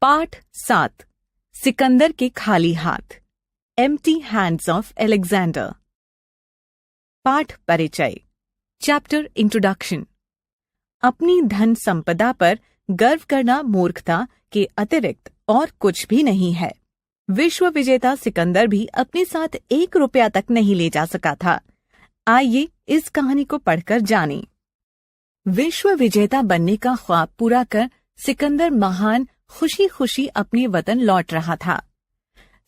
पाठ 7 सिकंदर के खाली हाथ एम्प्टी हैंड्स ऑफ अलेक्जेंडर। पाठ परिचय चैप्टर इंट्रोडक्शन। अपनी धन संपदा पर गर्व करना मूर्खता के अतिरिक्त और कुछ भी नहीं है। विश्व विजेता सिकंदर भी अपने साथ 1 रुपया तक नहीं ले जा सका था। आइए इस कहानी को पढ़कर जानें। विश्व विजेता बनने का ख्वाब पूरा कर सिकंदर महान खुशी खुशी अपने वतन लौट रहा था।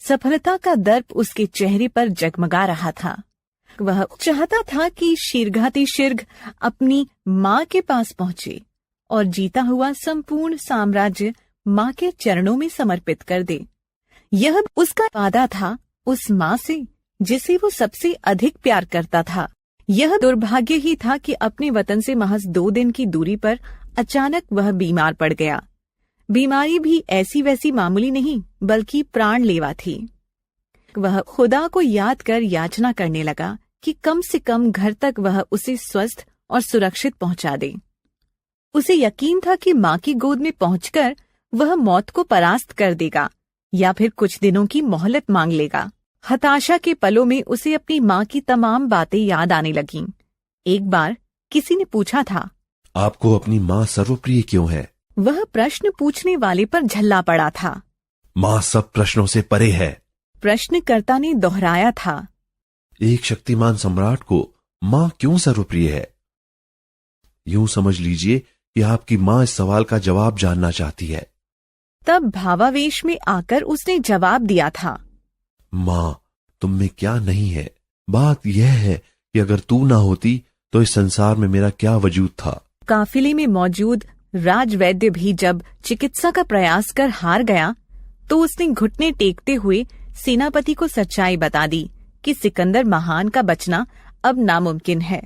सफलता का दर्प उसके चेहरे पर जगमगा रहा था। वह चाहता था कि शीर्घातिशीर्घ अपनी माँ के पास पहुंचे और जीता हुआ संपूर्ण साम्राज्य माँ के चरणों में समर्पित कर दे। यह उसका वादा था उस माँ से जिसे वो सबसे अधिक प्यार करता था। यह दुर्भाग्य ही था कि अपने वतन से महज 2 दिन की दूरी पर अचानक वह बीमार पड़ गया। बीमारी भी ऐसी वैसी मामूली नहीं बल्कि प्राणलेवा थी। वह खुदा को याद कर याचना करने लगा कि कम से कम घर तक वह उसे स्वस्थ और सुरक्षित पहुंचा दे। उसे यकीन था कि माँ की गोद में पहुंचकर वह मौत को परास्त कर देगा या फिर कुछ दिनों की मोहलत मांग लेगा। हताशा के पलों में उसे अपनी माँ की तमाम बातें याद आने लगीं। एक बार किसी ने पूछा था, आपको अपनी माँ सर्वप्रिय क्यों है? वह प्रश्न पूछने वाले पर झल्ला पड़ा था। माँ सब प्रश्नों से परे है, प्रश्नकर्ता ने दोहराया था। एक शक्तिमान सम्राट को माँ क्यों सर्वप्रिय है? यूं समझ लीजिए कि आपकी माँ इस सवाल का जवाब जानना चाहती है। तब भावावेश में आकर उसने जवाब दिया था, माँ तुम में क्या नहीं है? बात यह है कि अगर तू ना होती तो इस संसार में मेरा क्या वजूद था। काफिले में मौजूद राजवैद्य भी जब चिकित्सा का प्रयास कर हार गया तो उसने घुटने टेकते हुए सेनापति को सच्चाई बता दी कि सिकंदर महान का बचना अब नामुमकिन है।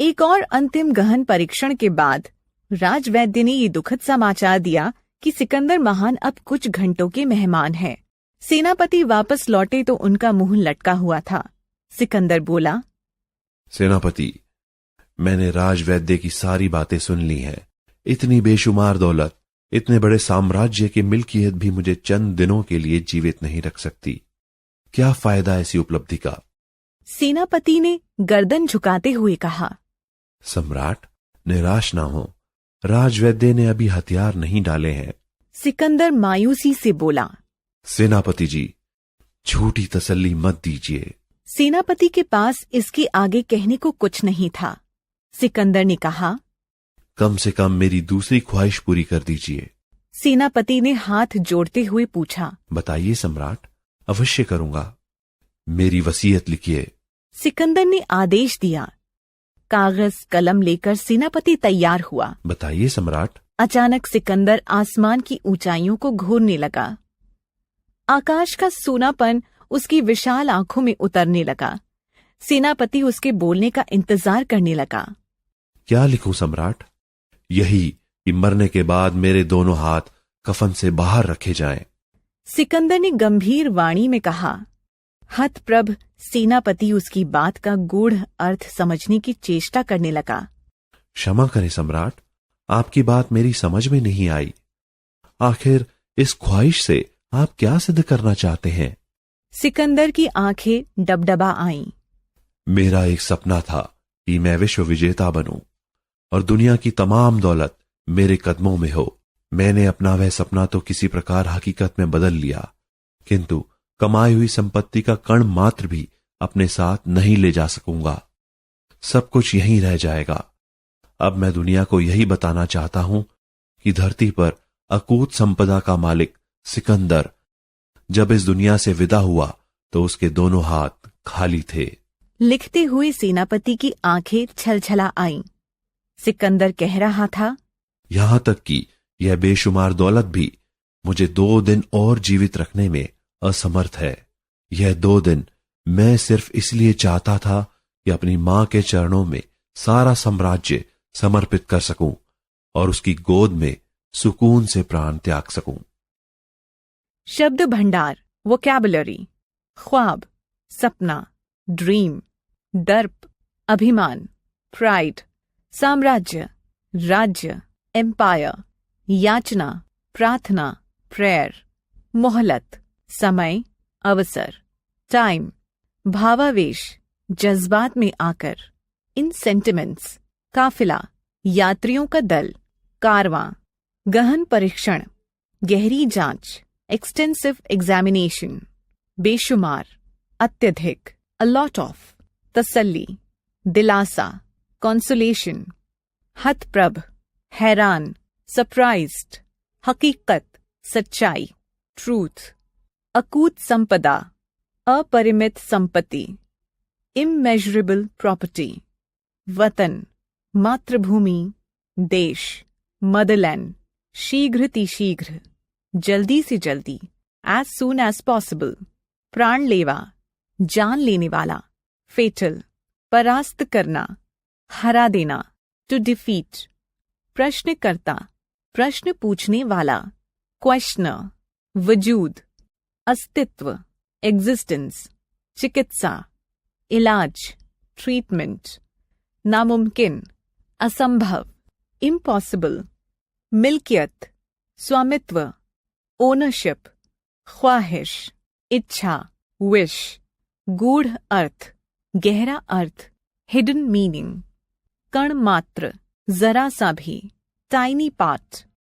एक और अंतिम गहन परीक्षण के बाद राजवैद्य ने ये दुखद समाचार दिया कि सिकंदर महान अब कुछ घंटों के मेहमान है। सेनापति वापस लौटे तो उनका मुंह लटका हुआ था। सिकंदर बोला, सेनापति, मैंने राजवैद्य की सारी बातें सुन ली हैं। इतनी बेशुमार दौलत, इतने बड़े साम्राज्य की मिल्कियत भी मुझे चंद दिनों के लिए जीवित नहीं रख सकती। क्या फायदा ऐसी उपलब्धि का? सेनापति ने गर्दन झुकाते हुए कहा। सम्राट निराश ना हो, राजवैद्य ने अभी हथियार नहीं डाले हैं। सिकंदर मायूसी से बोला। सेनापति जी, झूठी तसल्ली मत दीजिए। सेनापति के पास इसके आगे कहने को कुछ नहीं था। सिकंदर ने कहा, कम से कम मेरी दूसरी ख्वाहिश पूरी कर दीजिए। सेनापति ने हाथ जोड़ते हुए पूछा। बताइए सम्राट, अवश्य करूंगा। मेरी वसीयत लिखिए। सिकंदर ने आदेश दिया। कागज कलम लेकर सेनापति तैयार हुआ। बताइए सम्राट। अचानक सिकंदर आसमान की ऊंचाइयों को घूरने लगा। आकाश का सोनापन उसकी विशाल आंखों में उतरने लगा। सेनापति उसके बोलने का इंतजार करने लगा। क्या लिखूं सम्राट? यही कि मरने के बाद मेरे दोनों हाथ कफन से बाहर रखे जाएं। सिकंदर ने गंभीर वाणी में कहा। हतप्रभ सेनापति उसकी बात का गूढ़ अर्थ समझने की चेष्टा करने लगा। क्षमा करें सम्राट, आपकी बात मेरी समझ में नहीं आई। आखिर इस ख्वाहिश से आप क्या सिद्ध करना चाहते हैं? सिकंदर की आंखें डबडबा आईं। मेरा एक सपना था कि मैं विश्व विजेता बनूं और दुनिया की तमाम दौलत मेरे कदमों में हो। मैंने अपना वह सपना तो किसी प्रकार हकीकत में बदल लिया, किंतु कमाई हुई संपत्ति का कण मात्र भी अपने साथ नहीं ले जा सकूंगा। सब कुछ यहीं रह जाएगा। अब मैं दुनिया को यही बताना चाहता हूं कि धरती पर अकूत संपदा का मालिक सिकंदर जब इस दुनिया से विदा हुआ तो उसके दोनों हाथ खाली थे। लिखते हुए सेनापति की आंखें छलछला आईं। सिकंदर कह रहा था, यहां तक कि यह बेशुमार दौलत भी मुझे 2 दिन और जीवित रखने में असमर्थ है। यह 2 दिन मैं सिर्फ इसलिए चाहता था कि अपनी मां के चरणों में सारा साम्राज्य समर्पित कर सकूं और उसकी गोद में सुकून से प्राण त्याग सकूं। शब्द भंडार, वोकैबुलरी, ख्वाब, सपना, ड्रीम, दर्प, अभिमान, प्राइड, साम्राज्य, राज्य, एम्पायर, याचना, प्रार्थना, प्रेयर, मोहलत, समय, अवसर, टाइम, भावावेश, जज्बात में आकर, इन सेंटिमेंट्स, काफिला, यात्रियों का दल, कारवां, गहन परीक्षण, गहरी जांच, एक्सटेंसिव एग्जामिनेशन, बेशुमार, अत्यधिक, अ लॉट ऑफ, तसल्ली, दिलासा, कॉन्सोलेशन, हतप्रभ, हैरान, सरप्राइज्ड, हकीकत, सच्चाई, ट्रूथ, अकूत संपदा, अपरिमित संपत्ति, इमेजरेबल प्रॉपर्टी, वतन, मातृभूमि, देश, मदरलैंड, शीघ्र, जल्दी से जल्दी, एज सून एज पॉसिबल, प्राणलेवा, जान लेने वाला, फेटल, परास्त करना, हरा देना, टू डिफीट, प्रश्नकर्ता, प्रश्न पूछने वाला, क्वेश्चनर, वजूद, अस्तित्व, एग्जिस्टेंस, चिकित्सा, इलाज, ट्रीटमेंट, नामुमकिन, असंभव, इम्पॉसिबल, मिल्कियत, स्वामित्व, ओनरशिप, ख्वाहिश, इच्छा, विश, गूढ़ अर्थ, गहरा अर्थ, हिडन मीनिंग, कण मात्र, जरा सा भी, टाइनी पार्ट,